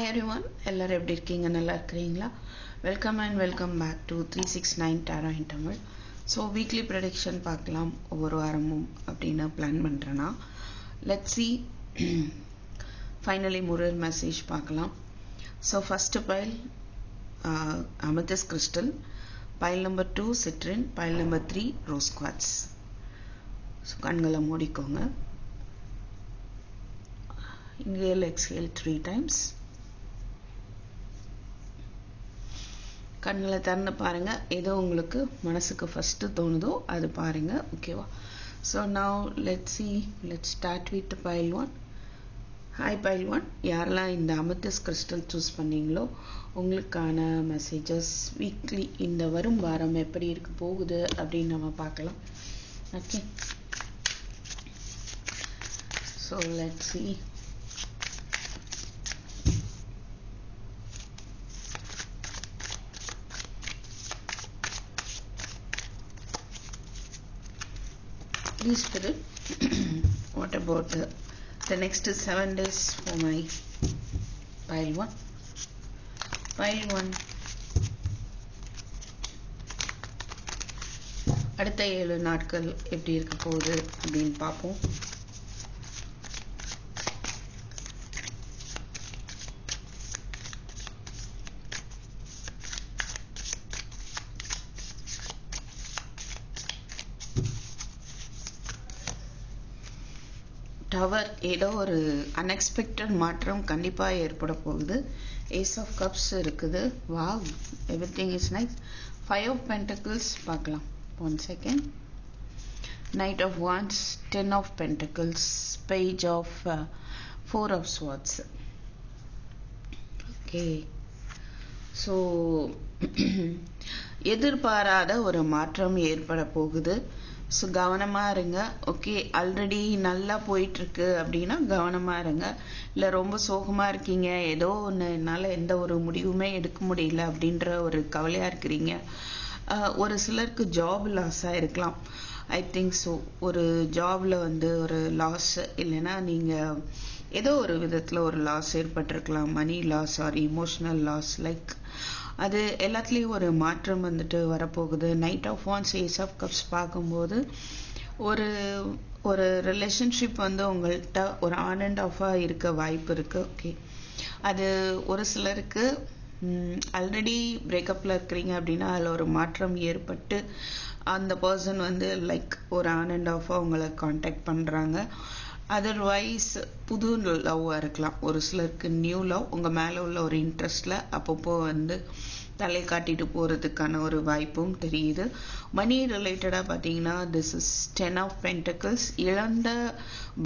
Hi everyone, எல்லாரும் எப்படி இருக்கீங்க? நல்லா இருக்கிறீங்களா? Welcome and welcome back to 369 Tarot in Tamil. So weekly prediction பார்க்கலாம் ஒவ்வொரு வாரமும் அப்படின்னு plan பண்றேனா. Let's see. Finally mirror message பார்க்கலாம். So first pile amethyst crystal, pile number 2 citrine, pile number 3 rose quartz. So கண்களை மூடிக்கோங்க. Inhale, exhale 3 times. கண்களை திறந்து பாருங்க. ஏதோ உங்களுக்கு மனசுக்கு ஃபர்ஸ்ட் தோணுதோ அது பாருங்க. ஓகேவா? So now let's start with pile 1. Hi pile 1. யாரெல்லாம் இந்த amethyst crystal சூஸ் பண்ணீங்களோ உங்களுக்கான மெசேஜஸ் வீக்லி இந்த வரும் வாரம் எப்படி இருக்க போகுது அப்படின்னு நம்ம பார்க்கலாம். Okay, so let's see. Please Spirit, what about the next 7 days for my pile 1? Pile 1, அடுத்த 7 நாட்கள் எப்படி இருக்க போகுது அப்படின்னு பார்ப்போம். டவர், ஏதோ ஒரு அன்எக்ஸ்பெக்டட் மாற்றம் கண்டிப்பா ஏற்பட போகுது. ஏஸ் ஆஃப் கப்ஸ் இருக்குது. Wow, everything is nice. 5 of pentacles பார்க்கலாம். 1 second. Knight of wands, 10 of pentacles, page of 4 of swords. Okay, so எதிர்பாராத ஒரு மாற்றம் ஏற்பட போகுது. ஸோ கவனமாக இருங்க. ஓகே, ஆல்ரெடி நல்லா போயிட்டுருக்கு அப்படின்னா கவனமாக இருங்க. இல்லை ரொம்ப சோகமாக இருக்கீங்க, ஏதோ ஒன்று என்னால் எந்த ஒரு முடிவுமே எடுக்க முடியல அப்படின்ற ஒரு கவலையாக இருக்கிறீங்க. ஒரு சிலருக்கு ஜாப் லாஸாக இருக்கலாம். I think so. ஒரு ஜாபில் ஒரு லாஸ், இல்லைன்னா நீங்கள் ஏதோ ஒரு விதத்தில் ஒரு லாஸ் ஏற்பட்டிருக்கலாம். Money loss or emotional loss, like அது எல்லாத்துலேயும் ஒரு மாற்றம் வரப்போகுது. Knight of wands, ace of cups பார்க்கும்போது ஒரு ஒரு ரிலேஷன்ஷிப் உங்கள்கிட்ட ஒரு ஆன் அண்ட் ஆஃபாக இருக்க வாய்ப்பு இருக்கு. ஓகே, அது ஒரு சிலருக்கு ஆல்ரெடி பிரேக்கப்பில் இருக்கிறீங்க அப்படின்னா அதில் ஒரு மாற்றம் ஏற்பட்டு அந்த பர்சன் லைக் ஒரு ஆன் அண்ட் ஆஃபாக உங்களை காண்டாக்ட் பண்ணுறாங்க. அதர்வைஸ் புது லவ்வாக இருக்கலாம். ஒரு சிலருக்கு நியூ லவ் உங்கள் மேலே உள்ள ஒரு இன்ட்ரெஸ்டில் அப்பப்போ தலை காட்டிட்டு போகிறதுக்கான ஒரு வாய்ப்பும் தெரியுது. மணி ரிலேட்டடாக பார்த்தீங்கன்னா திஸ் இஸ் 10 ஆஃப் பென்டக்கிள்ஸ். இழந்த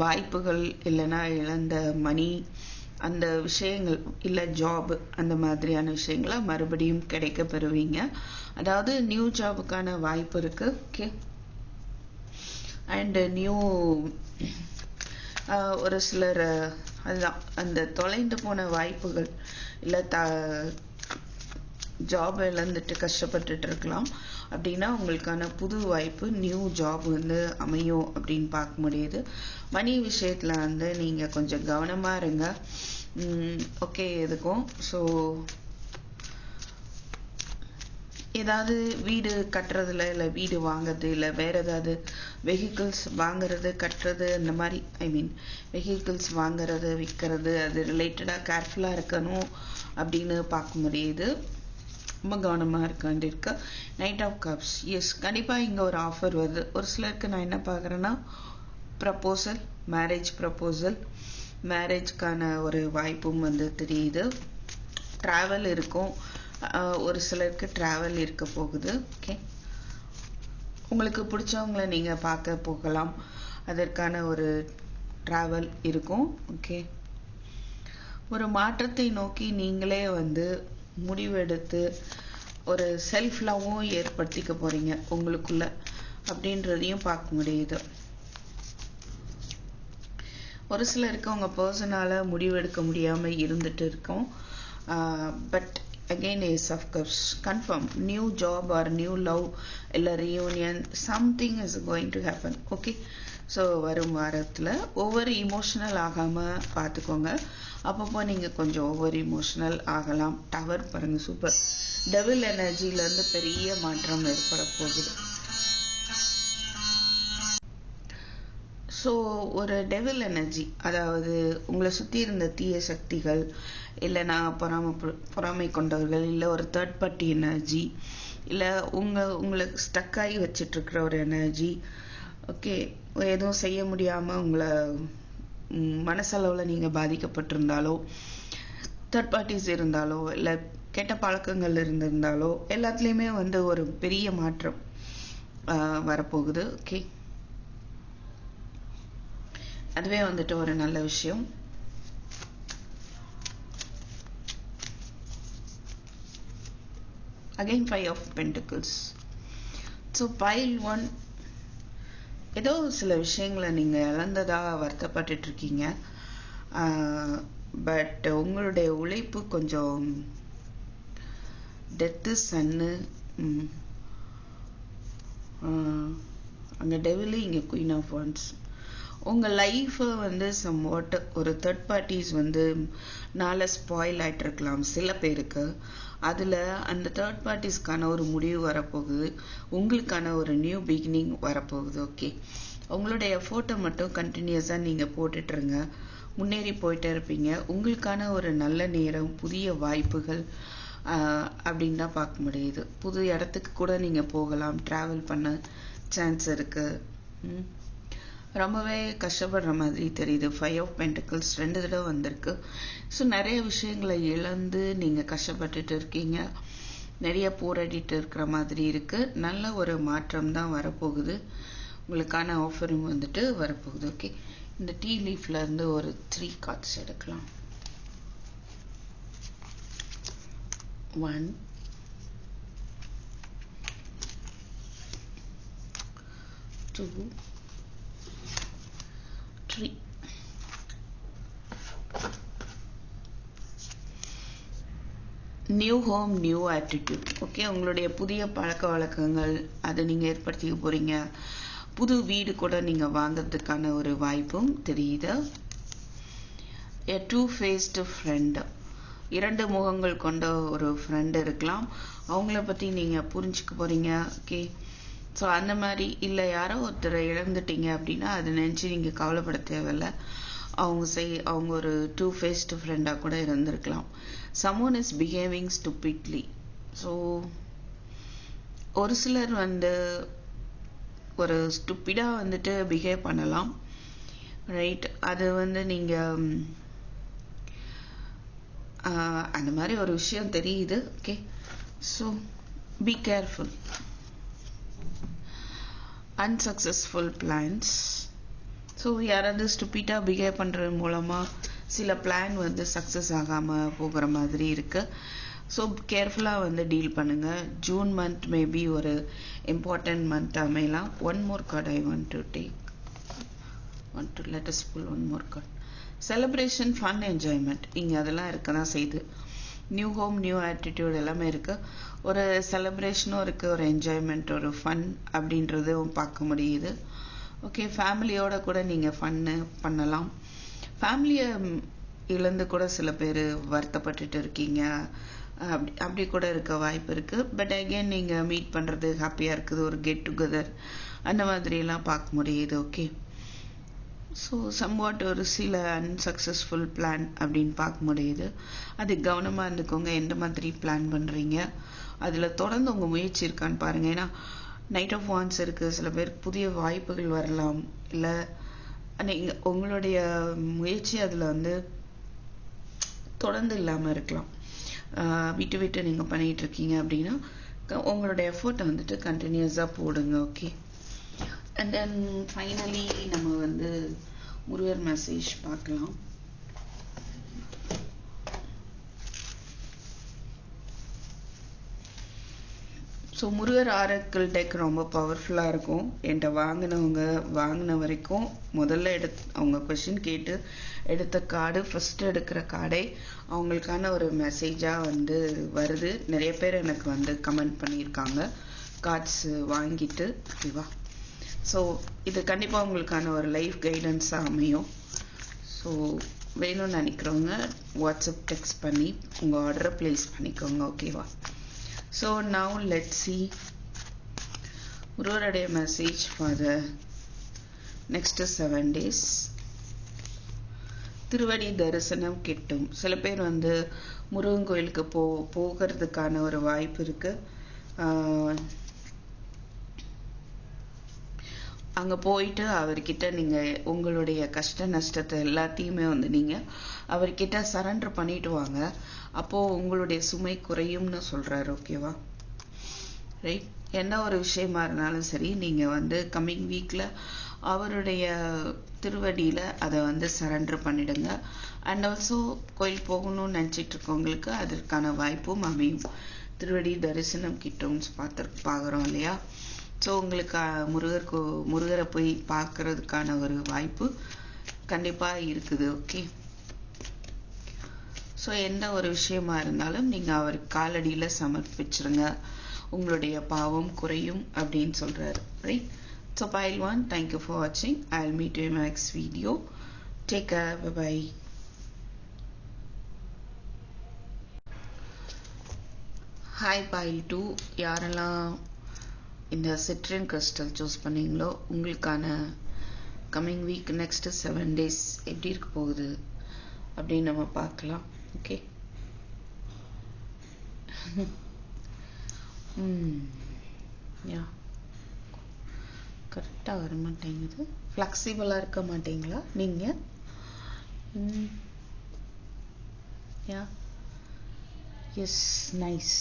வாய்ப்புகள், இல்லைன்னா இழந்த மணி, அந்த விஷயங்கள், இல்லை ஜாப், அந்த மாதிரியான விஷயங்களை மறுபடியும் கிடைக்க பெறுவீங்க. அதாவது நியூ ஜாபுக்கான வாய்ப்பு இருக்கு. ஓகே, அண்ட் நியூ ஒரு சிலர் அதுதான் அந்த தொலைந்து போன வாய்ப்புகள், இல்லை ஜாப் இழந்துட்டு கஷ்டப்பட்டுட்டு இருக்கலாம் அப்படின்னா உங்களுக்கான புது வாய்ப்பு, நியூ ஜாப் அமையும் அப்படின்னு பார்க்க முடியுது. மணி விஷயத்தில் நீங்கள் கொஞ்சம் கவனமாக இருங்க. ஓகே, எதுக்கும். ஸோ ஏதாவது வீடு கட்டுறதுல, இல்லை வீடு வாங்குறது, இல்லை வேற ஏதாவது வெஹிக்கிள்ஸ் வாங்குறது, கட்டுறது, இந்த மாதிரி வெஹிக்கிள்ஸ் வாங்குறது, விற்கிறது, அது ரிலேட்டடாக கேர்ஃபுல்லாக இருக்கணும் அப்படின்னு பார்க்க முடியுது. ரொம்ப கவனமாக இருக்க வேண்டியிருக்கு. நைட் ஆஃப் கப்ஸ், எஸ், கண்டிப்பாக இங்கே ஒரு ஆஃபர் வருது. ஒரு சிலருக்கு நான் என்ன பார்க்குறேன்னா ப்ரப்போசல், மேரேஜ் ப்ரப்போசல், மேரேஜ்க்கான ஒரு வாய்ப்பும் தெரியுது. ட்ராவல் இருக்கும். ஒரு சிலருக்கு ட்ராவல் இருக்க போகுது. ஓகே, உங்களுக்கு பிடிச்சவங்களை நீங்கள் பார்க்க போகலாம். அதற்கான ஒரு ட்ராவல் இருக்கும். ஓகே, ஒரு மாற்றத்தை நோக்கி நீங்களே முடிவெடுத்து ஒரு செல்ஃப் லவ்வும் ஏற்படுத்திக்க போறீங்க உங்களுக்குள்ள அப்படின்றதையும் பார்க்க முடியுது. ஒரு சிலருக்கு உங்க பர்சனால முடிவெடுக்க முடியாம இருந்துட்டு இருக்கும். But again ace of cups, confirm new job or new love illa reunion, something is going to happen. Okay, so வரும் வாரத்தில் ஒவ்வொரு இமோஷனல் ஆகாமல் பார்த்துக்கோங்க. அப்பப்போ நீங்கள் கொஞ்சம் ஒவ்வொரு இமோஷனல் ஆகலாம். டவர் பாருங்கள், சூப்பர். டெவில் எனர்ஜியிலேருந்து பெரிய மாற்றம் ஏற்பட போகுது. ஸோ ஒரு டெவில் எனர்ஜி, அதாவது உங்களை சுற்றி இருந்த தீய சக்திகள், இல்லைனா பொறாமை கொண்டவர்கள், இல்லை ஒரு தேர்ட் பார்ட்டி எனர்ஜி, இல்லை உங்களை ஸ்டக்காகி வச்சிட்ருக்கிற ஒரு எனர்ஜி, ஓகே, எதுவும் செய்ய முடியாமல் உங்களை மனசளவில் நீங்கள் பாதிக்கப்பட்டிருந்தாலோ, தேர்ட் பார்ட்டிஸ் இருந்தாலோ, இல்லை கெட்ட பழக்கங்கள் இருந்திருந்தாலோ, எல்லாத்துலேயுமே ஒரு பெரிய மாற்றம் வரப்போகுது. ஓகே, அதுவே ஒரு நல்ல விஷயம். Again 5 of Pentacles. So pile 1, ஏதோ சில விஷயங்களை நீங்கள் இழந்ததாக வருத்தப்பட்டு இருக்கீங்க. பட் உங்களுடைய உழைப்பு கொஞ்சம் டெத்து சன்னு, அங்கே டெவிலு, இங்கே குயின் ஆஃப் வாண்ட்ஸ். உங்கள் லைஃப்பை சம்வாட் ஒரு தேர்ட் பார்ட்டிஸ் நாளை ஸ்பாயில் ஆகிட்டு இருக்கலாம் சில பேருக்கு. அதில் அந்த தேர்ட் பார்ட்டிஸ்க்கான ஒரு முடிவு வரப்போகுது, உங்களுக்கான ஒரு நியூ பிகினிங் வரப்போகுது. ஓகே, உங்களுடைய எஃபோர்ட்டை மட்டும் கண்டினியூஸாக நீங்கள் போட்டுட்ருங்க, முன்னேறி போயிட்டே இருப்பீங்க. உங்களுக்கான ஒரு நல்ல நேரம், புதிய வாய்ப்புகள் அப்படின்னு தான் பார்க்க முடியுது. புது இடத்துக்கு கூட நீங்கள் போகலாம், ட்ராவல் பண்ண சான்ஸ் இருக்குது. ரொம்பவே கஷ்டப்படுற மாதிரி தெரியுது. 5 of Pentacles 2 தடவை வந்திருக்கு. ஸோ நிறைய விஷயங்களை இழந்து நீங்கள் கஷ்டப்பட்டுட்டு இருக்கீங்க, நிறைய போராடிட்டு இருக்கிற மாதிரி இருக்குது. நல்ல ஒரு மாற்றம் தான் வரப்போகுது, உங்களுக்கான ஆஃபரும் வரப்போகுது. ஓகே, இந்த டீ லீஃப்ல இருந்து ஒரு 3 cards எடுக்கலாம். 1 2 3. New home, new attitude. Okay, உங்களுடைய புதிய பழக்க வழக்கங்கள் அதை நீங்கள் ஏற்படுத்திக்க போறீங்க. புது வீடு கூட நீங்கள் வாங்கிறதுக்கான ஒரு வாய்ப்பும் தெரியுது. A two-faced friend, 2 முகங்கள் கொண்ட ஒரு ஃப்ரெண்ட் இருக்கலாம். அவங்கள பற்றி நீங்கள் புரிஞ்சுக்க போறீங்க. ஓகே, ஸோ அந்த மாதிரி இல்லை, யாரோ ஒருத்தரை இழந்துட்டீங்க அப்படின்னா அதை நினச்சி நீங்கள் கவலைப்பட தேவையில்லை. அவங்க ஒரு two-faced ஃப்ரெண்டாக கூட இருந்திருக்கலாம். someone is behaving stupidly. So ஒரு சிலர் ஒரு ஸ்டூப்பிடாக பிஹேவ் பண்ணலாம், ரைட்? அது நீங்கள் அந்த மாதிரி ஒரு விஷயம் தெரியுது. Okay, so be careful. Unsuccessful plans. So யாராவது ஸ்டூப்பிடாக பிஹேவ் பண்ணுறது மூலமாக சில பிளான் சக்ஸஸ் ஆகாமல் போகிற மாதிரி இருக்குது. ஸோ கேர்ஃபுல்லாக டீல் பண்ணுங்கள். ஜூன் மந்த் மேபி ஒரு இம்பார்ட்டன்ட் மந்த் அமையலாம். One more card I want to take. let us pull one more card. Celebration, fun, enjoyment, இங்கே அதெல்லாம் இருக்க தான் செய்யுது. நியூ ஹோம், நியூ ஆட்டிடியூட் எல்லாமே இருக்குது. ஒரு செலிப்ரேஷனும் இருக்குது, ஒரு என்ஜாய்மெண்ட், ஒரு ஃபன் அப்படின்றதும் பார்க்க முடியுது. ஓகே, ஃபேமிலியோட கூட நீங்கள் ஃபன்னு பண்ணலாம். ஃபேமிலியை இழந்து கூட சில பேர் வருத்தப்பட்டுட்டு இருக்கீங்க, அப்படி கூட இருக்க வாய்ப்பு இருக்குது. பட் அகெயின் நீங்கள் மீட் பண்ணுறது ஹாப்பியாக இருக்குது, ஒரு கெட் டுகெதர் அந்த மாதிரிலாம் பார்க்க முடியுது. ஓகே, ஸோ சம்வாட் ஒரு சில அன்சக்ஸஸ்ஃபுல் பிளான் அப்படின்னு பார்க்க முடியுது. அது கவனமாக இருந்துக்கோங்க, எந்த மாதிரி பிளான் பண்ணுறீங்க, அதில் தொடர்ந்து உங்கள் முயற்சி இருக்கான்னு பாருங்கள். ஏன்னா நைட் ஆஃப் வான்ஸ் இருக்குது, சில பேருக்கு புதிய வாய்ப்புகள் வரலாம், இல்லை உங்களுடைய முயற்சி அதில் தொடர்ந்து இல்லாமல் இருக்கலாம். விட்டு விட்டு நீங்கள் பண்ணிகிட்டு இருக்கீங்க அப்படின்னா உங்களுடைய எஃபோர்ட்டை கண்டினியூஸாக போடுங்க. ஓகே, அண்ட் தென் ஃபைனலி நம்ம முருகர் மெசேஜ் பார்க்கலாம். ஸோ முருகர் ஆரக்கிள் டெக் ரொம்ப பவர்ஃபுல்லாக இருக்கும். என்கிட்ட வாங்கின வரைக்கும் முதல்ல அவங்க கொஷின் கேட்டு எடுத்த கார்டு, ஃபஸ்ட்டு எடுக்கிற கார்டே அவங்களுக்கான ஒரு மெசேஜாக வருது. நிறைய பேர் எனக்கு கமெண்ட் பண்ணியிருக்காங்க கார்ட்ஸ் வாங்கிட்டு. ஓகேவா, ஸோ இது கண்டிப்பாக உங்களுக்கான ஒரு லைஃப் கைடன்ஸாக அமையும். ஸோ வேணும்னு நினைக்கிறவங்க வாட்ஸ்அப் டெக்ஸ்ட் பண்ணி உங்கள் ஆர்டரை ப்ளேஸ் பண்ணிக்கோங்க. ஓகேவா? ஸோ நவ் லெட் சி முருகருடைய message for the next 7 days. திருவடி தரிசனம் கிட்டும். சில பேர் முருகன் கோயிலுக்கு போகிறதுக்கான ஒரு வாய்ப்பு இருக்கு. அங்க போயிட்டு அவர்கிட்ட நீங்க உங்களுடைய கஷ்ட நஷ்டத்தை எல்லாத்தையுமே நீங்க அவர்கிட்ட சரண்டர் பண்ணிட்டு வாங்க. அப்போ உங்களுடைய சுமை குறையும்னு சொல்றாரு. ஓகேவா? ரைட். என்ன ஒரு விஷயமா இருந்தாலும் சரி, நீங்க கம்மிங் வீக்ல அவருடைய திருவடியில அதை சரண்டர் பண்ணிடுங்க. அண்ட் ஆல்சோ கோயில் போகணும்னு நினைச்சிட்டு இருக்கவங்களுக்கு அதற்கான வாய்ப்பும் அமையும். திருவடி தரிசனம் கிட்டோம்னு பார்க்குறோம் இல்லையா? ஸோ உங்களுக்கு முருகரை போய் பார்க்கறதுக்கான ஒரு வாய்ப்பு கண்டிப்பா இருக்குது. ஓகே. ஸோ எந்த ஒரு விஷயமா இருந்தாலும் நீங்க அவருக்கு காலடியில சமர்ப்பிச்சிருங்க, உங்களுடைய பாவம் குறையும் அப்படின்னு சொல்றாரு. Right. So pile 1, thank you for watching. I'll meet you in my next video. Take care. Bye bye. Hi pile 2. யாரெல்லாம் இந்த சிட்ரின் கிறிஸ்டல் சூஸ் பண்ணீங்களோ உங்களுக்கான கம்மிங் வீக் நெக்ஸ்ட் 7 days எப்படி இருக்க போகுது அப்படின்னு நம்ம பார்க்கலாம். ஓகே. யா கரெக்டா வர மாட்டேங்குது. ஃப்ளெக்சிபிளா இருக்க மாட்டீங்களா நீங்க? யா எஸ், நைஸ்.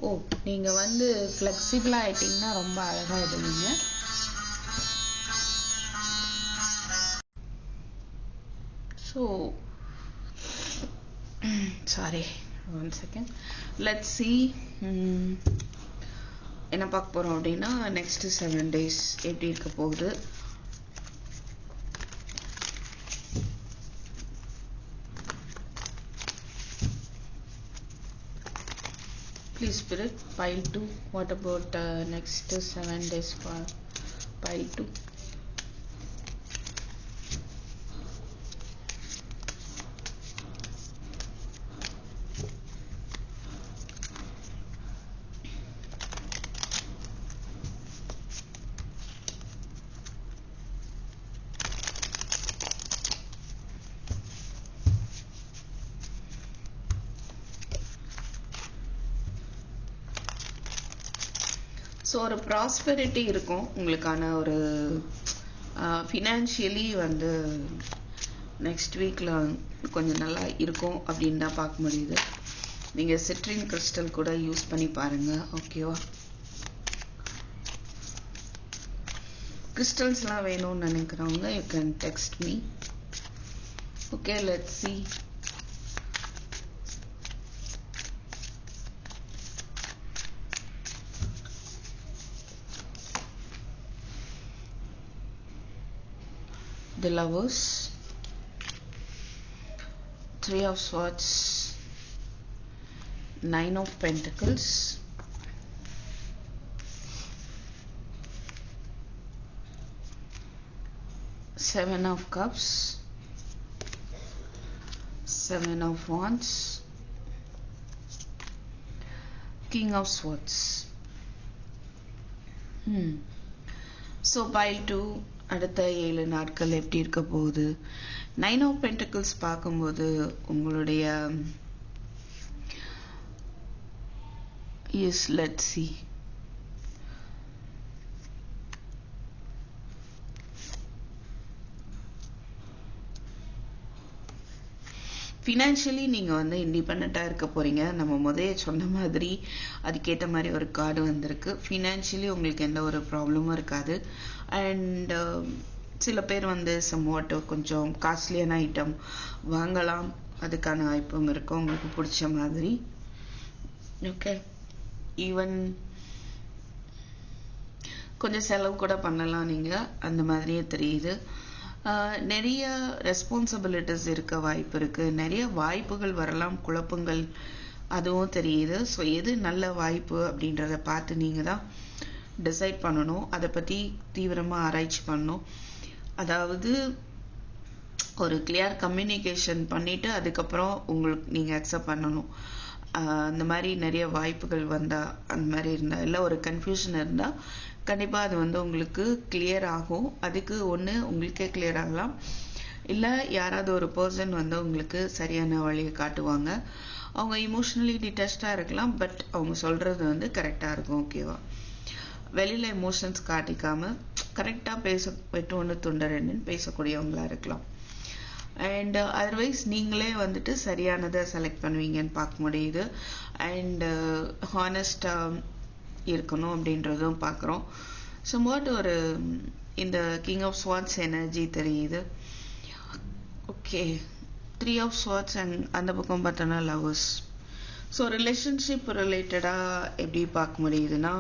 ஓ, நீங்க ஃப்ளெக்சிபிளா ஆயிட்டீங்கன்னா ரொம்ப அழகா எழுதுவீங்க. So sorry, 1 second. Let's see என்ன பார்க்க போறோம் அப்படின்னா நெக்ஸ்ட் 7 days எப்படி இருக்க போகுது. Please spirit, pile 2. What about next 7 days for pile 2? So ஒரு ப்ராஸ்பெரிட்டி இருக்கும் உங்களுக்கான ஒரு ஃபினான்ஷியலி நெக்ஸ்ட் வீக்ல கொஞ்சம் நல்லா இருக்கும் அப்படின்னு தான் பார்க்க முடியுது. நீங்க சிட்ரின் கிறிஸ்டல் கூட யூஸ் பண்ணி பாருங்க. ஓகேவா? கிறிஸ்டல்ஸ்லாம் வேணும்னு நினைக்கிறவங்க you can text me. Okay, let's see. The Lovers, 3 of Swords, 9 of Pentacles, Seven of Cups, 7 of Wands, King of Swords. So pile 2 அடுத்த 7 நாட்கள் எப்படி இருக்க போகுது? 9 of Pentacles பார்க்கும்போது உங்களுடைய yes, let's see. ஃபினான்ஷியலி நீங்க இண்டிபெண்டா இருக்க போறீங்க. நம்ம முதல்ல சொன்ன மாதிரி அதுக்கேற்ற மாதிரி ஒரு கார்டு வந்திருக்கு. ஃபினான்ஷியலி உங்களுக்கு எந்த ஒரு ப்ராப்ளமும் இருக்காது. அண்ட் சில பேர் சம்வாட் கொஞ்சம் காஸ்ட்லியான ஐட்டம் வாங்கலாம், அதுக்கான வாய்ப்பும் இருக்கும் உங்களுக்கு பிடிச்ச மாதிரி. ஓகே, ஈவன் கொஞ்சம் செலவு கூட பண்ணலாம் நீங்க, அந்த மாதிரியே தெரியுது. நிறைய ரெஸ்பான்சிபிலிட்டிஸ் இருக்க வாய்ப்பு இருக்கு, நிறைய வாய்ப்புகள் வரலாம், குழப்பங்கள் அதுவும் தெரியுது. ஸோ எது நல்ல வாய்ப்பு அப்படின்றத பார்த்து நீங்க தான் டிசைட் பண்ணணும், அதை பற்றி தீவிரமாக ஆராய்ச்சி பண்ணணும். அதாவது ஒரு கிளியர் கம்யூனிகேஷன் பண்ணிவிட்டு அதுக்கப்புறம் உங்களுக்கு நீங்கள் அக்செப்ட் பண்ணணும். அந்த மாதிரி நிறைய வாய்ப்புகள் வந்தால், அந்த மாதிரி இருந்தால், இல்லை ஒரு கன்ஃபியூஷன் இருந்தால் கண்டிப்பாக அது வந்து உங்களுக்கு கிளியர் ஆகும். அதுக்கு ஒன்று உங்களுக்கே கிளியர் ஆகலாம், இல்லை யாராவது ஒரு பர்சன் வந்து உங்களுக்கு சரியான வழியை காட்டுவாங்க. அவங்க இமோஷ்னலி டிட்டாச்சாக இருக்கலாம், பட் அவங்க சொல்கிறது வந்து கரெக்டாக இருக்கும். ஓகேவா? வெளியில் எமோஷன்ஸ் காட்டிக்காமல் கரெக்டாக வெட்டு ஒன்று துண்டை ரெண்டுன்னு பேசக்கூடியவங்களா இருக்கலாம். அண்ட் அதர்வைஸ் நீங்களே வந்துட்டு சரியானதை செலக்ட் பண்ணுவீங்கன்னு பார்க்க முடியுது. அண்டு ஹானஸ்டாக இருக்கணும் அப்படின்றதும் பார்க்குறோம். சம்வாட் ஒரு இந்த கிங் ஆஃப் ஸ்வார்ட்ஸ் எனர்ஜி தெரியுது. ஓகே, 3 ஆஃப் ஸ்வார்ட்ஸ் அண்ட் அந்த பக்கம் பார்த்தோன்னா லவர்ஸ். ஸோ ரிலேஷன்ஷிப் ரிலேட்டடாக எப்படி பார்க்க முடியுதுன்னா,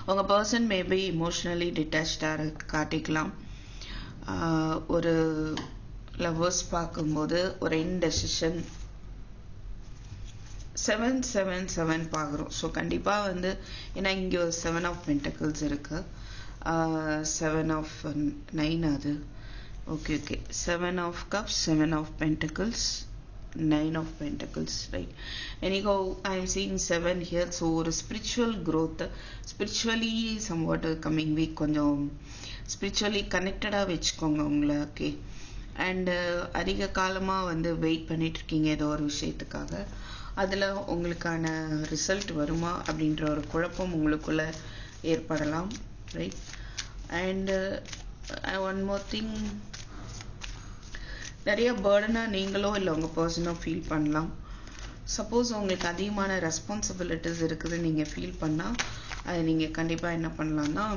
உங்கள் பர்சன் மேபி இமோஷ்னலி டிட்டாச்சாக காட்டிக்கலாம். ஒரு லவர்ஸ் பார்க்கும்போது ஒரு இன்டெசிஷன் 777 பார்க்குறோம். ஸோ கண்டிப்பாக வந்து ஏன்னா இங்கே ஒரு 7 ஆஃப் பென்டக்கிள்ஸ் இருக்கு, 7 ஆஃப் 9 அது. Okay, 7 of cups, 7 of pentacles, 9 of pentacles, right? anyhow I am seeing 7 here. So ஒரு spiritual growth, spiritually somewhat coming week கொஞ்சம் ஸ்பிரிச்சுவலி கனெக்டடாக வச்சுக்கோங்க உங்களை. ஓகே, அண்டு அதிக காலமாக வந்து வெயிட் பண்ணிகிட்ருக்கீங்க ஏதோ ஒரு விஷயத்துக்காக, அதில் உங்களுக்கான ரிசல்ட் வருமா அப்படின்ற ஒரு குழப்பம் உங்களுக்குள்ளே ஏற்படலாம், right? And one more thing, நிறைய பேர்டனாக நீங்களோ இல்லை உங்கள் பர்சனோ ஃபீல் பண்ணலாம். சப்போஸ் உங்களுக்கு அதிகமான ரெஸ்பான்சிபிலிட்டிஸ் இருக்குது நீங்கள் ஃபீல் பண்ணால், அதை நீங்கள் கண்டிப்பாக என்ன பண்ணலான்னா,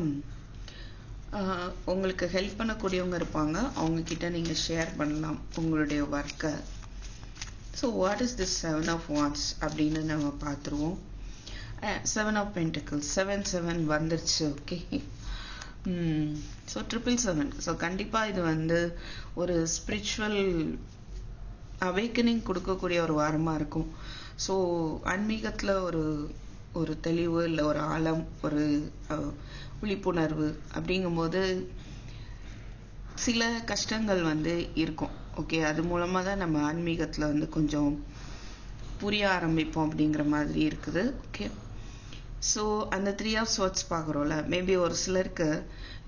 உங்களுக்கு ஹெல்ப் பண்ணக்கூடியவங்க இருப்பாங்க, அவங்கக்கிட்ட நீங்கள் ஷேர் பண்ணலாம் உங்களுடைய ஒர்க்கை. So what is this 7 of wands அப்படின்னு நம்ம பார்த்துருவோம். 7 ஆஃப் பென்டக்கிள்ஸ், 7 வந்துருச்சு. Okay, so 777. ஸோ கண்டிப்பாக இது வந்து ஒரு ஸ்பிரிச்சுவல் அவேக்கனிங் கொடுக்கக்கூடிய ஒரு வாரமாக இருக்கும். ஸோ ஆன்மீகத்தில் ஒரு தெளிவு இல்லை ஒரு ஆழம், ஒரு விழிப்புணர்வு அப்படிங்கும்போது சில கஷ்டங்கள் வந்து இருக்கும். ஓகே, அது மூலமாக தான் நம்ம ஆன்மீகத்தில் வந்து கொஞ்சம் புரிய ஆரம்பிப்போம் அப்படிங்கிற மாதிரி இருக்குது. ஓகே, ஸோ அந்த 3 ஆஃப் ஸ்வார்ட்ஸ் பார்க்குறோம்ல, மேபி ஒரு சிலருக்கு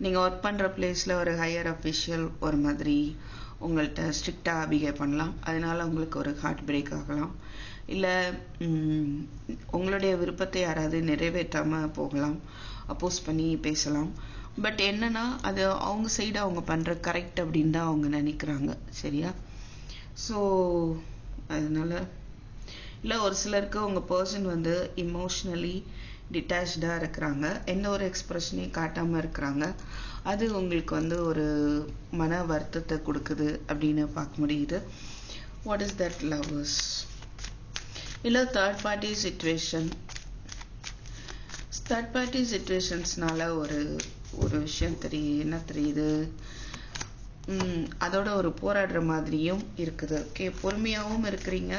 நீங்கள் ஒர்க் பண்ணுற பிளேஸில் ஒரு ஹையர் அஃபிஷியல் ஒரு மாதிரி உங்கள்கிட்ட ஸ்ட்ரிக்டாக பிஹேவ் பண்ணலாம், அதனால உங்களுக்கு ஒரு ஹார்ட் பிரேக் ஆகலாம். இல்லை உங்களுடைய விருப்பத்தை யாராவது நிறைவேற்றாமல் போகலாம், அப்போஸ் பண்ணி பேசலாம். பட் என்னன்னா அது அவங்க சைடு அவங்க பண்ணுற கரெக்ட் அப்படின்னு தான் அவங்க நினைக்கிறாங்க, சரியா? ஸோ அதனால இல்லை ஒரு சிலருக்கு உங்கள் பர்சன் வந்து இமோஷ்னலி டிட்டாச்சாக இருக்கிறாங்க, எந்த ஒரு எக்ஸ்பிரஷனையும் காட்டாமல் இருக்கிறாங்க, அது உங்களுக்கு வந்து ஒரு மன வருத்தத்தை கொடுக்குது அப்படின்னு பார்க்க முடியுது. What is that lovers? இல்லை third party situation. Third party சிச்சுவேஷன்ஸ்னால ஒரு விஷயம் என்ன தெரியுது, அதோட ஒரு போராடுற மாதிரியும் இருக்குது. ஓகே, பொறுமையாகவும் இருக்கிறீங்க,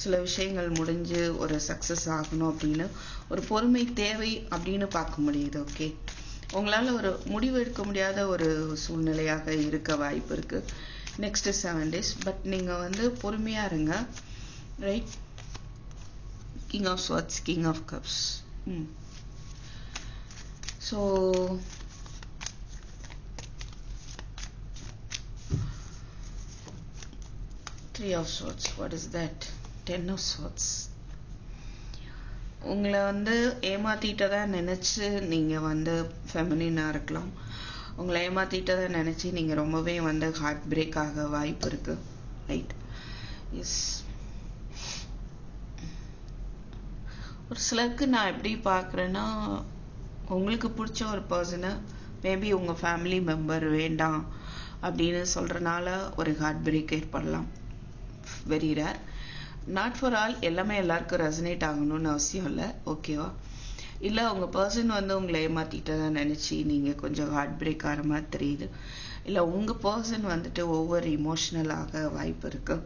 சில விஷயங்கள் முடிஞ்சு ஒரு சக்ஸஸ் ஆகணும் அப்படின்னு ஒரு பொறுமை தேவை அப்படின்னு பார்க்க முடியுது. ஓகே, உங்களால் ஒரு முடிவு எடுக்க முடியாத ஒரு சூழ்நிலையாக இருக்க வாய்ப்பு இருக்குது நெக்ஸ்ட் 7 days. பட் நீங்கள் வந்து பொறுமையாக இருங்க, right? King of swords, king of cups. So Three of Swords. What is that? 10 of Swords. உங்களை வந்து ஏமாத்திட்டதா நினச்சி நீங்கள் வந்து ஃபெமினினாக இருக்கலாம், உங்களை ஏமாத்திட்டதா நினச்சி நீங்கள் ரொம்பவே வந்து ஹார்ட் பிரேக் ஆக வாய்ப்பு இருக்கு, ரைட்? எஸ், ஒரு சிலருக்கு நான் எப்படி பார்க்குறேன்னா, உங்களுக்கு பிடிச்ச ஒரு பர்சனை மேபி உங்கள் ஃபேமிலி மெம்பர் வேண்டாம் அப்படின்னு சொல்கிறனால ஒரு ஹார்ட் பிரேக் ஏற்படலாம். Very rare, not for all. எல்லாமே எல்லாருக்கும் ரெசனேட் ஆகணும்னு அவசியம் இல்லை, ஓகேவா? இல்லை உங்கள் பர்சன் வந்து உங்களை ஏமாற்றிட்டதா நினச்சி நீங்கள் கொஞ்சம் ஹார்ட் பிரேக் ஆகிற மாதிரி தெரியுது, இல்லை உங்கள் பர்சன் வந்துட்டு ஒவ்வொரு இமோஷ்னலாக வாய்ப்பு இருக்கு.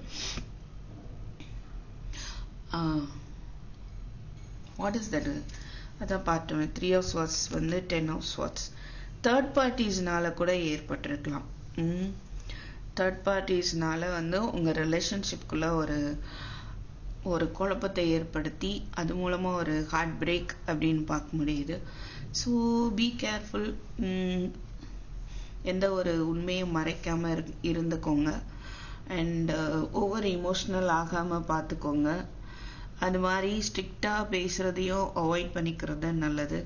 What is that? அதான் பார்த்தோம். 3 of swords வந்து 10 of swords. தேர்ட் பார்ட்டிஸ்னால கூட ஏற்பட்டிருக்கலாம். தேர்ட் பார்ட்டிஸ்னால வந்து உங்க ரிலேஷன்ஷிப்குள்ள ஒரு குழப்பத்தை ஏற்படுத்தி அது மூலமா ஒரு ஹார்ட் பிரேக் அப்படின்னு பார்க்க முடியுது. So be careful. எந்த ஒரு உண்மையும் மறைக்காம இருந்துக்கோங்க. அண்ட் ஓவர் இமோஷனல் ஆகாம பார்த்துக்கோங்க. அது மாதிரி ஸ்ட்ரிக்டா பேசுறதையும் அவாய்ட் பண்ணிக்கிறது நல்லது.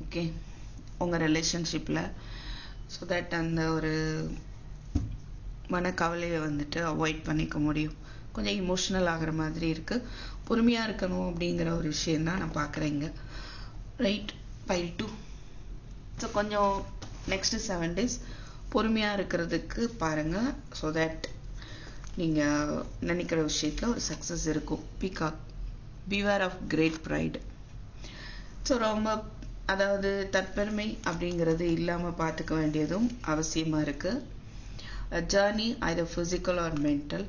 ஓகே, உங்க ரிலேஷன்ஷிப்ல. ஸோ தட் அந்த ஒரு மனக்கவலையை வந்துட்டு அவாய்ட் பண்ணிக்க முடியும். கொஞ்சம் இமோஷனல் ஆகிற மாதிரி இருக்கு. பொறுமையா இருக்கணும் அப்படிங்கிற ஒரு விஷயம் தான் நான் பார்க்குறேங்க. Right, pile 2. ஸோ கொஞ்சம் நெக்ஸ்ட் 7 days பொறுமையா இருக்கிறதுக்கு பாருங்க. ஸோ தட் நீங்க நினைக்கிற விஷயத்துல ஒரு சக்சஸ் இருக்கும். Peacock, beware of great pride. So ரொம்ப அதாவது தற்பெருமை அப்படிங்கிறது இல்லாம பார்த்துக்க வேண்டியதும் அவசியமா இருக்கு. Journey either physical or mental.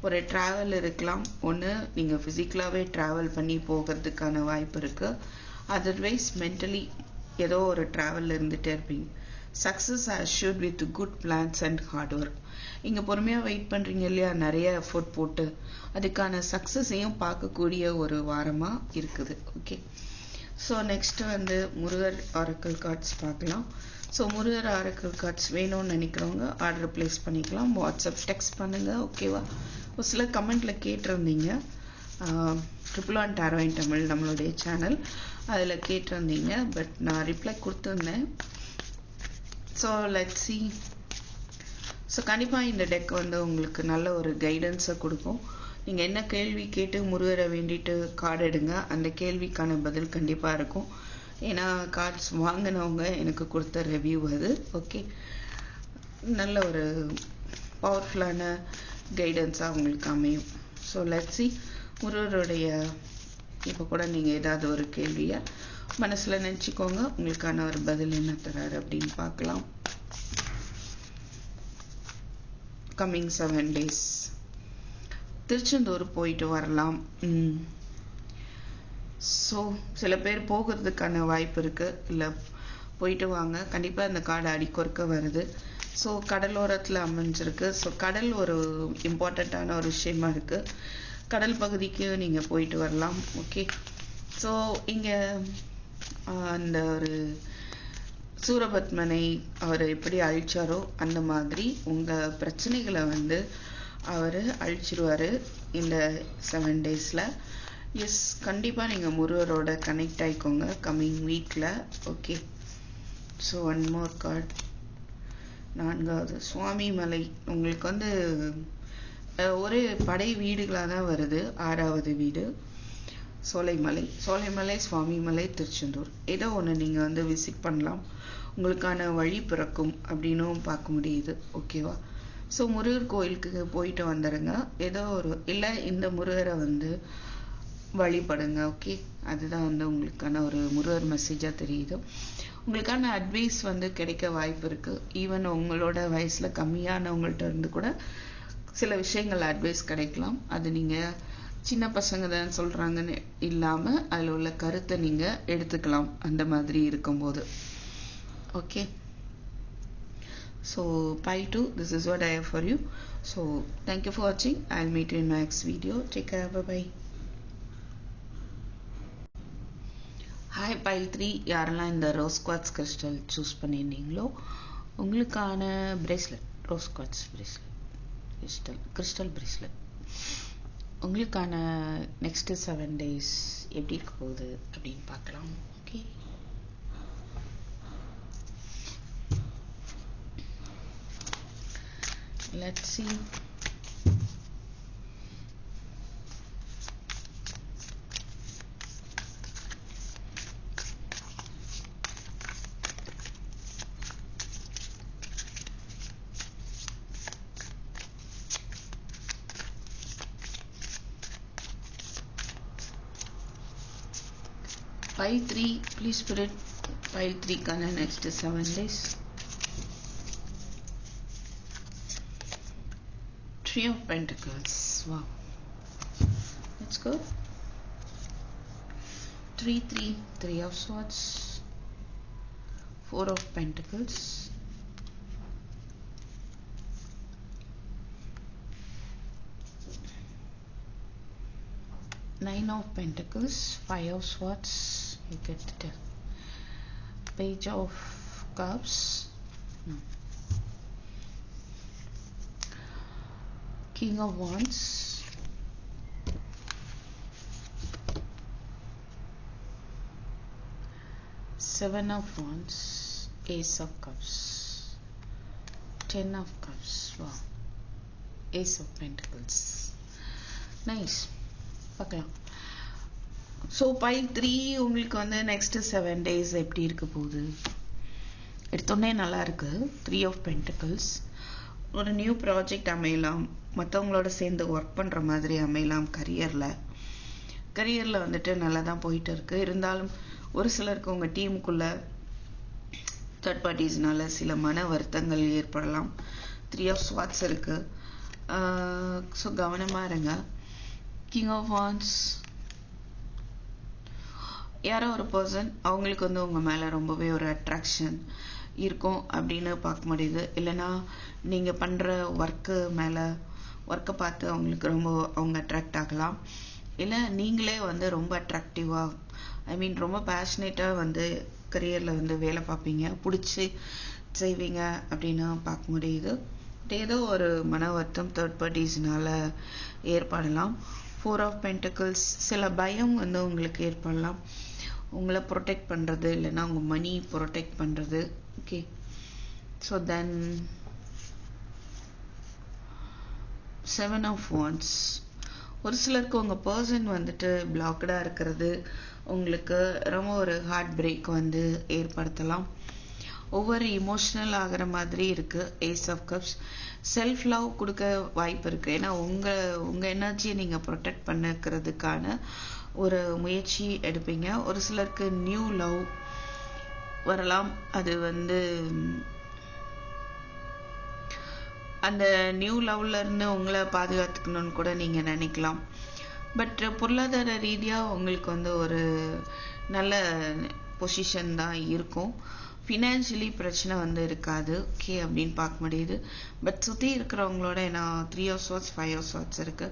ஒரு டிராவல் இருக்கலாம். ஒன்று நீங்கள் ஃபிசிக்கலாகவே ட்ராவல் பண்ணி போகிறதுக்கான வாய்ப்பு இருக்கு. அதர்வைஸ் மென்டலி ஏதோ ஒரு ட்ராவலில் இருந்துகிட்டே இருப்பீங்க. Success assured with good plans and hard work. இங்கே பொறுமையாக வெயிட் பண்ணுறீங்க இல்லையா, நிறைய எஃபோர்ட் போட்டு அதுக்கான சக்ஸஸையும் பார்க்கக்கூடிய ஒரு வாரமாக இருக்குது. ஓகே, ஸோ நெக்ஸ்ட் வந்து முருகர் ஆரக்கிள் கார்ட்ஸ் பார்க்கலாம். ஸோ முருகர் ஆரக்கிள் கார்ட்ஸ் வேணும்னு நினைக்கிறவங்க ஆர்டர் பிளேஸ் பண்ணிக்கலாம். வாட்ஸ்அப் டெக்ஸ்ட் பண்ணுங்க. ஓகேவா? ஒரு சில கமெண்ட்ல கேட்டிருந்தீங்க. 111 டாரோ இன் தமிழ் நம்மளுடைய சேனல், அதில் கேட்டிருந்தீங்க. பட் நான் ரிப்ளை கொடுத்துருந்தேன். So let's see. ஸோ கண்டிப்பாக இந்த டெக் வந்து உங்களுக்கு நல்ல ஒரு கைடன்ஸை கொடுக்கும். நீங்கள் என்ன கேள்வி கேட்டு முருகரை வேண்டிட்டு கார்டு எடுங்க, அந்த கேள்விக்கான பதில் கண்டிப்பாக இருக்கும். ஏன்னா கார்ட்ஸ் வாங்கினவங்க எனக்கு கொடுத்த ரிவ்யூ அது. ஓகே, நல்ல ஒரு பவர்ஃபுல்லான கைடன்ஸாக உங்களுக்கு அமையும். So let's see. முருகருடைய இப்போ கூட நீங்கள் ஏதாவது ஒரு கேள்வியை மனசில் நினச்சிக்கோங்க. உங்களுக்கான ஒரு பதில் என்ன தராரு அப்படின்னு பார்க்கலாம். கம்மிங் 7 days திருச்செந்தூர் போயிட்டு வரலாம். ஸோ சில பேர் போகிறதுக்கான வாய்ப்பு இருக்கு. இல்லை, போயிட்டு வாங்க. கண்டிப்பாக இந்த கார்டு அடிக்கொருக்க வருது. ஸோ கடலோரத்தில் அமைஞ்சிருக்கு. ஸோ கடல் ஒரு இம்பார்ட்டண்ட்டான ஒரு விஷயமா இருக்கு. கடல் பகுதிக்கு நீங்கள் போயிட்டு வரலாம். ஓகே, ஸோ இங்கே அந்த ஒரு சூரபத்மனை அவர் எப்படி அழிச்சாரோ அந்த மாதிரி உங்கள் பிரச்சனைகளை வந்து அவர் அழிச்சிருவாரு இந்த 7 daysல. எஸ், கண்டிப்பாக நீங்கள் முருகரோட கனெக்ட் ஆகிக்கோங்க கம்மிங் வீக்கில். Okay, so 1 more card. 4வது சுவாமி மலை. உங்களுக்கு வந்து ஒரு படை வீடுகளாக தான் வருது. 6வது வீடு சோலைமலை. சோலைமலை, சுவாமி மலை, திருச்செந்தூர் ஏதோ ஒன்று நீங்கள் வந்து விசிட் பண்ணலாம். உங்களுக்கான வழி பிறக்கும் அப்படின்னும் பார்க்க முடியுது. ஓகேவா? ஸோ முருகர் கோயிலுக்கு போயிட்டு வந்துடுங்க. ஏதோ ஒரு இல்லை, இந்த முருகரை வந்து வழிபடுங்க. ஓகே, அதுதான் வந்து உங்களுக்கான ஒரு முருகர் மெசேஜாக தெரியுது. உங்களுக்கான அட்வைஸ் வந்து கிடைக்க வாய்ப்பு இருக்கு. ஈவன் உங்களோட வயசுல கம்மியானவங்கள்ட்ட இருந்து கூட சில விஷயங்கள் அட்வைஸ் கிடைக்கலாம். அது நீங்க சின்ன பசங்க தான் சொல்றாங்கன்னு இல்லாம அதில் உள்ள கருத்தை நீங்க எடுத்துக்கலாம் அந்த மாதிரி இருக்கும்போது. Okay, so pile 2, this is what I have for you. So thank you for watching. I'll meet you in my next video. Take care. Bye bye. Hi pile 3, யாரெல்லாம் இந்த ரோஸ் குவார்ட்ஸ் கிறிஸ்டல் சூஸ் பண்ணியிருந்தீங்களோ உங்களுக்கான bracelet, rose quartz bracelet, crystal bracelet உங்களுக்கான next 7 days எப்படி இருக்க போகுது அப்படின்னு பார்க்கலாம். Okay, let's see. Pile 3, please spirit pile 3 kana next 7 days. Three of Pentacles. Wow, that's good. Three of Swords, Four of Pentacles, Nine of Pentacles, Five of Swords, you get the Page of Cups, King of Wands, Seven of Wands, Ace of Cups, Ten of Cups, wow, Ace of Pentacles, nice. பார்க்கலாம். So file 3 உங்களுக்கு வந்து next 7 days எப்படி இருக்க போகுது? எடுத்தோடனே நல்லா இருக்கு. 3 of Pentacles, ஒரு நியூ ப்ராஜெக்ட் அமையலாம், மற்றவங்களோட சேர்ந்து ஒர்க் பண்ணுற மாதிரி அமையலாம். கரியரில் வந்துட்டு நல்லா தான் போயிட்டு இருக்கு. இருந்தாலும் ஒரு சிலருக்கு உங்கள் டீமுக்குள்ள தேர்ட் பார்ட்டிஸ்னால சில மன வருத்தங்கள் ஏற்படலாம். 3 of Swords இருக்கு. ஸோ கவனமாக இருங்க. King of Wands, யாரோ ஒரு பர்சன் அவங்களுக்கு வந்து உங்கள் மேலே ரொம்பவே ஒரு அட்ராக்ஷன் இருக்கும் அப்படின்னு பார்க்க முடியுது. இல்லைன்னா நீங்கள் பண்ணுற ஒர்க்கை பார்த்து அவங்களுக்கு அவங்க அட்ராக்ட் ஆகலாம். இல்லை நீங்களே வந்து ரொம்ப அட்ராக்டிவாக ரொம்ப பேஷனேட்டாக வந்து கரியரில் வந்து வேலை பார்ப்பீங்க, பிடிச்சி செய்வீங்க அப்படின்னு பார்க்க முடியுது. ஏதோ ஒரு மன வருத்தம் தேர்ட் பார்ட்டிஸ்னால ஏற்படலாம். Four of Pentacles, சில பயம் வந்து உங்களுக்கு ஏற்படலாம். உங்களை ப்ரொடெக்ட் பண்ணுறது, இல்லைன்னா உங்கள் மணி ப்ரொடெக்ட் பண்ணுறது. Okay, so then Seven of Wands, ஒரு சிலருக்கு உங்கள் பர்சன் வந்துட்டு பிளாக்டாக இருக்கிறது உங்களுக்கு ரொம்ப ஒரு ஹார்ட் பிரேக் வந்து ஏற்படுத்தலாம். ஒவ்வொரு இமோஷனல் ஆகிற மாதிரி இருக்கு. Ace of Cups, self love கொடுக்க வாய்ப்பு இருக்கு. ஏன்னா உங்க எனர்ஜியை நீங்க ப்ரொடெக்ட் பண்ணிக்கிறதுக்கான ஒரு முயற்சி எடுப்பீங்க. ஒரு சிலருக்கு நியூ லவ் வரலாம். அது வந்து அந்த நியூ லவ்ல இருந்து உங்களை பாதுகாத்துக்கணும்னு கூட நீங்க நினைக்கலாம். பட் பொருளாதார ரீதியா உங்களுக்கு வந்து ஒரு நல்ல பொசிஷன் தான் இருக்கும். ஃபினான்ஷியலி பிரச்சனை வந்து இருக்காது. ஓகே அப்படின்னு பார்க்க முடியுது. பட் சுற்றி இருக்கிறவங்களோட ஏன்னா 3 of Swords, 5 of Swords இருக்கு.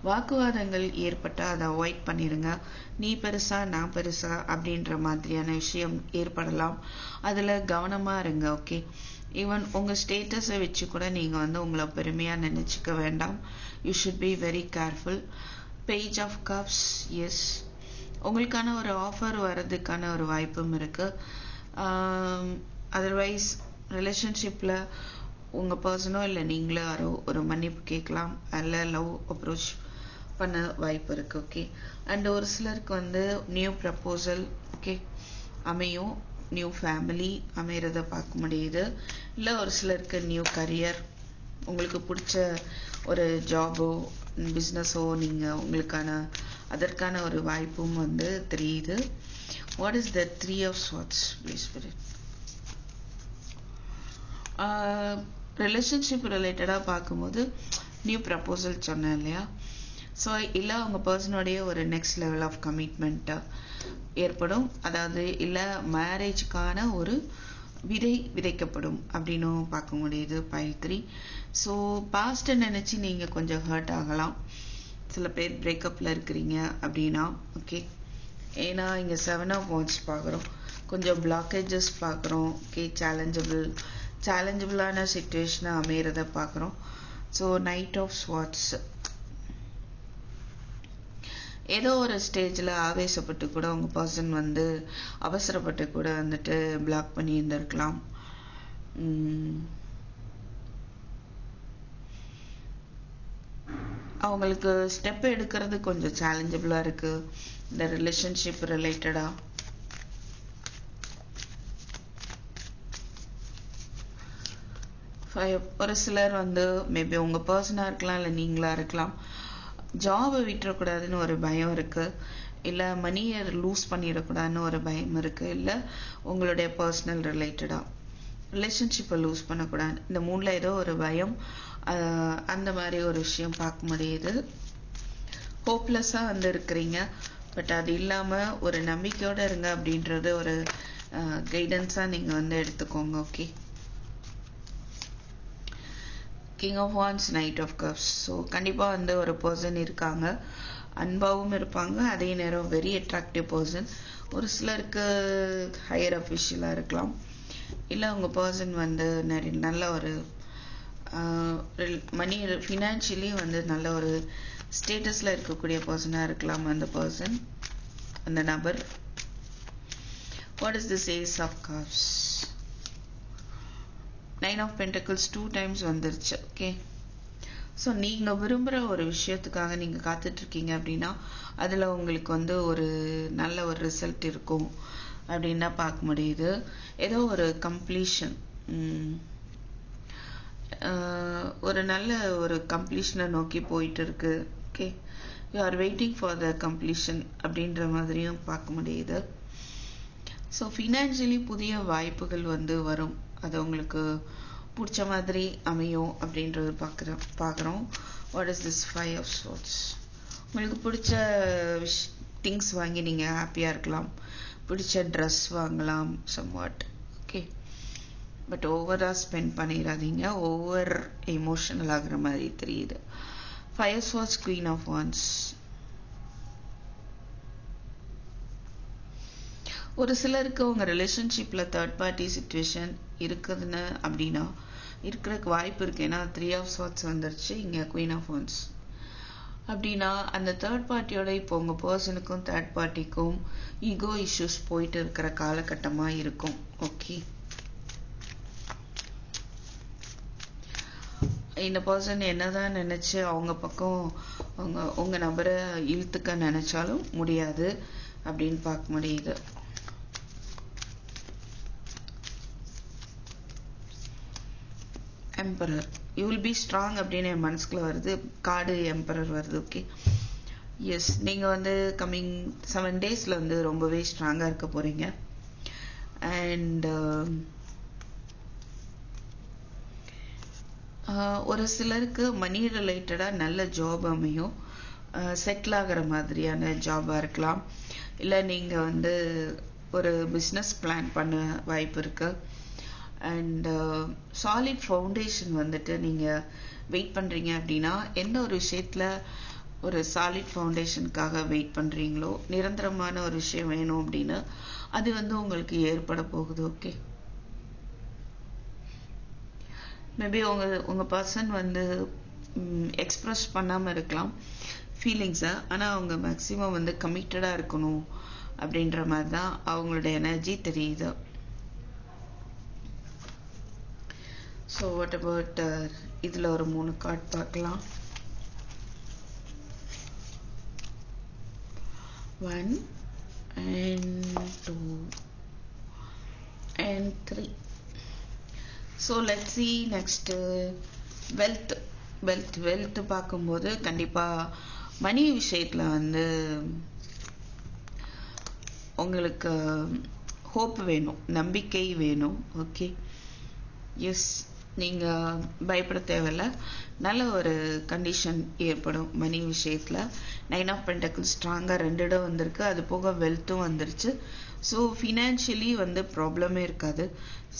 வாக்குவாதங்கள் ஏற்பட்டால் அதை அவாய்ட் பண்ணிடுங்க. நீ பெருசா நான் பெருசா அப்படின்ற மாதிரியான விஷயம் ஏற்படலாம். அதில் கவனமாக இருங்க. ஓகே, ஈவன் உங்கள் ஸ்டேட்டஸை வச்சு கூட நீங்கள் வந்து உங்களை பெருமையாக நினச்சிக்க வேண்டாம். You should be very careful. Page of Cups, yes, உங்களுக்கான ஒரு ஆஃபர் வர்றதுக்கான ஒரு வாய்ப்பும் இருக்குது. அதர்வைஸ் ரிலேஷன்ஷிப்பில் உங்கள் பர்சனோ இல்லை நீங்களோ யாரோ ஒரு மன்னிப்பு கேட்கலாம், அதில் லவ் அப்ரோச் பண்ண வாய்ப்பு இருக்குது. ஓகே, அண்ட் ஒரு சிலருக்கு வந்து நியூ ப்ரப்போசல் ஓகே அமையும், நியூ ஃபேமிலி அமைகிறத பார்க்க முடியுது. இல்லை ஒரு சிலருக்கு நியூ கரியர், உங்களுக்கு பிடிச்ச ஒரு ஜாபோ பிஸ்னஸோ நீங்கள் அதற்கான ஒரு வாய்ப்பும் வந்து தெரியுது. What is the Three of Swords, please Spirit? Relationship ரிலேட்டடாக பார்க்கும்போது நியூ ப்ரப்போசல் சொன்னேன் இல்லையா? ஸோ இல்லை உங்கள் பர்சனோடைய ஒரு நெக்ஸ்ட் லெவல் ஆஃப் கமிட்மெண்ட்டாக ஏற்படும். அதாவது இல்லை மேரேஜுக்கான ஒரு விதை விதைக்கப்படும் அப்படின்னும் பார்க்க முடியுது. Pile 3. ஸோ பாஸ்ட்டை நினச்சி நீங்கள் கொஞ்சம் ஹர்ட் ஆகலாம். சில பேர் பிரேக்கப்பில் இருக்கிறீங்க அப்படின்னா. ஓகே, ஏன்னா இங்கே 7 of Wands பார்க்குறோம், கொஞ்சம் பிளாக்கேஜஸ் பார்க்குறோம். ஓகே, சேலஞ்சபிளான சிச்சுவேஷனை அமைகிறத பார்க்குறோம். ஸோ Knight of Swords, ஏதோ ஒரு ஸ்டேஜில் ஆவேசப்பட்டு கூட உங்கள் பர்சன் வந்து அவசரப்பட்டு கூட வந்துட்டு பிளாக் பண்ணி இருந்திருக்கலாம். அவங்களுக்கு ஸ்டெப் எடுக்கிறது கொஞ்சம் சேலஞ்சபிளாக இருக்குது இந்த ரிலேஷன்ஷிப் ரிலேட்டடாக. ஒரு சிலர் வந்து மேபி உங்கள் பர்சனாக இருக்கலாம், இல்லை நீங்களாக இருக்கலாம். ஜாபை விட்டுறக்கூடாதுன்னு ஒரு பயம் இருக்குது, இல்லை மணியை லூஸ் பண்ணிடக்கூடாதுன்னு ஒரு பயம் இருக்குது, இல்லை உங்களுடைய பர்சனல் ரிலேட்டடாக ரிலேஷன்ஷிப்பை லூஸ் பண்ணக்கூடாது. இந்த மூணில் ஏதோ ஒரு பயம், அந்த மாதிரி ஒரு விஷயம் பார்க்க முடியுது. ஹோப்லெஸ்ஸாக வந்து இருக்கிறீங்க. பட் அது இல்லாம ஒரு நம்பிக்கையோட இருங்க அப்படின்றது ஒரு கைடன்ஸா நீங்க வந்து எடுத்துக்கோங்க. Okay. King of wands, knight of cups. So கண்டிப்பா வந்து ஒரு பர்சன் இருக்காங்க, அன்பாவும் இருப்பாங்க, அதே நேரம் வெரி அட்ராக்டிவ் பர்சன். ஒரு சிலருக்கு ஹையர் அஃபிஷியலா இருக்கலாம், இல்லை உங்க பர்சன் வந்து நல்ல ஒரு மணி ஃபினான்ஷியலி வந்து நல்ல ஒரு ஸ்டேட்டஸ்ல இருக்கக்கூடிய பர்சனா இருக்கலாம் அந்த பர்சன், அந்த நபர். What is this ace of cups? 9 of pentacles 2 times வந்துருச்சு. ஓகே. ஸோ நீங்க விரும்புகிற ஒரு விஷயத்துக்காக நீங்க காத்துட்டு இருக்கீங்க அப்படின்னா அதுல உங்களுக்கு வந்து ஒரு நல்ல ஒரு ரிசல்ட் இருக்கும் அப்படின்னு தான் பார்க்க முடியுது. ஏதோ ஒரு கம்ப்ளீஷன், ஒரு நல்ல ஒரு கம்ப்ளீஷனை நோக்கி போயிட்டு இருக்கு. Okay. You are waiting for the completion அப்படின்ற மாதிரியும் பார்க்க முடியுது. ஸோ ஃபினான்ஷியலி புதிய வாய்ப்புகள் வந்து வரும், அது உங்களுக்கு பிடிச்ச மாதிரி அமையும் அப்படின்றது பார்க்குறோம். What is this 5 of swords? உங்களுக்கு பிடிச்ச திங்ஸ் வாங்கி நீங்கள் ஹாப்பியாக இருக்கலாம், பிடிச்ச ட்ரெஸ் வாங்கலாம் சம்வாட். ஓகே. பட் ஓவராக ஸ்பெண்ட் பண்ணிடாதீங்க, ஓவர் எமோஷனல் ஆகுற மாதிரி தெரியுது. 5 of swords, queen of wands. ஒரு சிலருக்கு உங்க ரிலேஷன்ஷிப்ல தேர்ட் பார்ட்டி சிச்சுவேஷன் இருக்குதுன்னு அப்படின்னா இருக்கிறதுக்கு வாய்ப்பு இருக்கு. ஏன்னா 3 ஆஃப் ஸ்வார்ட்ஸ் வந்துருச்சு, இங்க குவீன் ஆஃப் வான்ஸ். அப்படின்னா அந்த தேர்ட் பார்ட்டியோட இப்போ உங்க பர்சனுக்கும் தேர்ட் பார்ட்டிக்கும் ஈகோ இஷ்யூஸ் போயிட்டு இருக்கிற காலகட்டமா இருக்கும். ஓகே. இந்த பர்சன் என்னதான் நினைச்சு அவங்க பக்கம் உங்க நபரை இழுத்துக்க நினைச்சாலும் முடியாது அப்படின்னு பார்க்க முடியுது. Emperor, you will be strong அப்படின்னு என் மனசுக்குள்ள வருது, கார்டு எம்பரர் வருது. ஓகே. எஸ், நீங்க வந்து கம்மிங் 7 டேஸ்ல வந்து ரொம்பவே ஸ்ட்ராங்கா இருக்க போறீங்க. அண்ட் ஒரு சிலருக்கு மணி ரிலேட்டடா நல்ல ஜாப் அமையும், செட்டில் ஆகிற மாதிரியான ஜாபா இருக்கலாம், இல்லை நீங்க வந்து ஒரு பிஸ்னஸ் பிளான் பண்ண வாய்ப்பு இருக்கு. அண்ட் சாலிட் ஃபவுண்டேஷன் வந்துட்டு நீங்க வெயிட் பண்றீங்க அப்படின்னா எந்த ஒரு விஷயத்துல ஒரு சாலிட் ஃபவுண்டேஷனுக்காக வெயிட் பண்றீங்களோ, நிரந்தரமான ஒரு விஷயம் வேணும் அப்படின்னு அது வந்து உங்களுக்கு ஏற்பட போகுது. ஓகே. மேபி உங்க பர்சன் வந்து எக்ஸ்பிரஸ் பண்ணாம இருக்கலாம் ஃபீலிங்ஸை, ஆனா அவங்க மேக்சிமம் வந்து கமிட்டடா இருக்கணும் அப்படின்ற மாதிரி தான் அவங்களுடைய எனர்ஜி தெரியுது. ஸோ வாட் அபவுட் இதுல ஒரு 3 கார்டு பார்க்கலாம். 1 and 2 and 3. So let's see next. Wealth பார்க்கும்போது கண்டிப்பா மணி விஷயத்துல வந்து உங்களுக்கு ஹோப் வேணும், நம்பிக்கை வேணும். ஓகே. எஸ், நீங்க பயப்பட தேவையில்ல, நல்ல ஒரு கண்டிஷன் ஏற்படும் மணி விஷயத்துல. 9 ஆஃப் பென்டக்கிள்ஸ் ஸ்ட்ராங்கா 2 இடம் வந்திருக்கு, அது போக வெல்த்தும் வந்துருச்சு. ஸோ ஃபினான்ஷியலி வந்து ப்ராப்ளமே இருக்காது.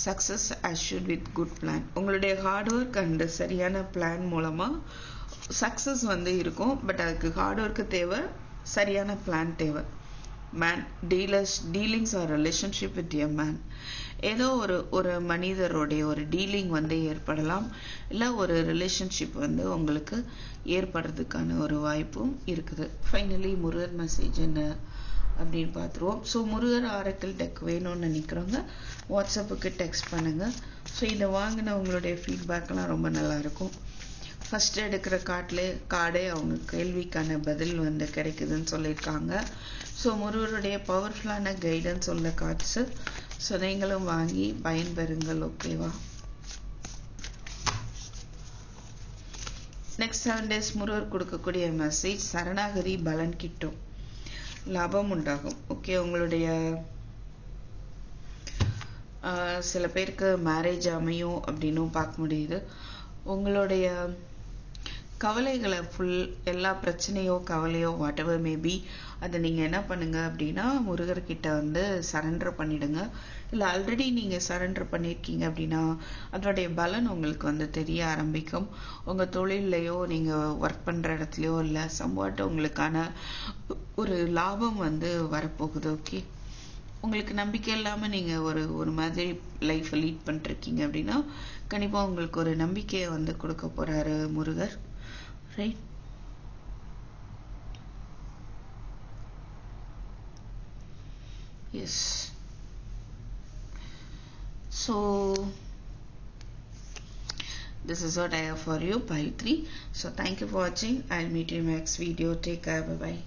Success assured with good plan. உங்களுடைய ஹார்ட் ஒர்க் அண்ட் சரியான பிளான் மூலமா சக்சஸ் வந்து இருக்கும். பட் அதுக்கு ஹார்ட் ஒர்க்கு தேவை, சரியான பிளான் தேவை. Man, dealings or relationship with a man. ஏதோ ஒரு மனிதருடைய ஒரு டீலிங் வந்து ஏற்படலாம், இல்லை ஒரு ரிலேஷன்ஷிப் வந்து உங்களுக்கு ஏற்படுறதுக்கான ஒரு வாய்ப்பும் இருக்குது. ஃபைனலி முருகர் மெசேஜ் என்ன அப்படின்னு பார்த்துருவோம். ஸோ முருகர் ஆரக்கிள் டெக் வேணும்னு நினைக்கிறவங்க வாட்ஸ்அப்புக்கு டெக்ஸ்ட் பண்ணுங்க. ஸோ இதை வாங்கின உங்களுடைய ஃபீட்பேக்லாம் ரொம்ப நல்லா இருக்கும். ஃபர்ஸ்ட் எடுக்கிற கார்டே அவங்க கேள்விக்கான பதில் வந்து கிடைக்குதுன்னு சொல்லியிருக்காங்க. ஸோ முருகருடைய பவர்ஃபுல்லான கைடன்ஸ் உள்ள கார்ட்ஸ். ஸோ நீங்களும் வாங்கி பயன்பெறுங்கள். ஓகேவா? நெக்ஸ்ட் 7 days முருகர் கொடுக்கக்கூடிய மெசேஜ், சரணாகதி பலன் கிட்டும், லாபம் உண்டாகும். ஓகே. உங்களுடைய சில பேருக்கு மேரேஜ் அமையும் அப்படின்னும் பார்க்க முடியுது. உங்களுடைய கவலைகளை எல்லா பிரச்சனையோ கவலையோ வாட் எவர் மேபி அதை நீங்கள் என்ன பண்ணுங்க அப்படின்னா முருகர்கிட்ட வந்து சரண்டர் பண்ணிடுங்க. இல்லை ஆல்ரெடி நீங்கள் சரண்டர் பண்ணியிருக்கீங்க அப்படின்னா அதோடைய பலன் உங்களுக்கு வந்து தெரிய ஆரம்பிக்கும். உங்கள் தொழிலையோ நீங்கள் ஒர்க் பண்ணுற இடத்துலையோ இல்லை சம்வாட் உங்களுக்கான ஒரு லாபம் வந்து வரப்போகுது. ஓகே, உங்களுக்கு நம்பிக்கை இல்லாமல் நீங்கள் ஒரு மாதிரி லைஃப்பை லீட் பண்ணிருக்கீங்க அப்படின்னா கண்டிப்பாக உங்களுக்கு ஒரு நம்பிக்கையை வந்து கொடுக்க போகிறாரு முருகர். Right? Yes. So this is what I have for you, pile 3. So thank you for watching. I'll meet you in my next video. Take care. Bye bye.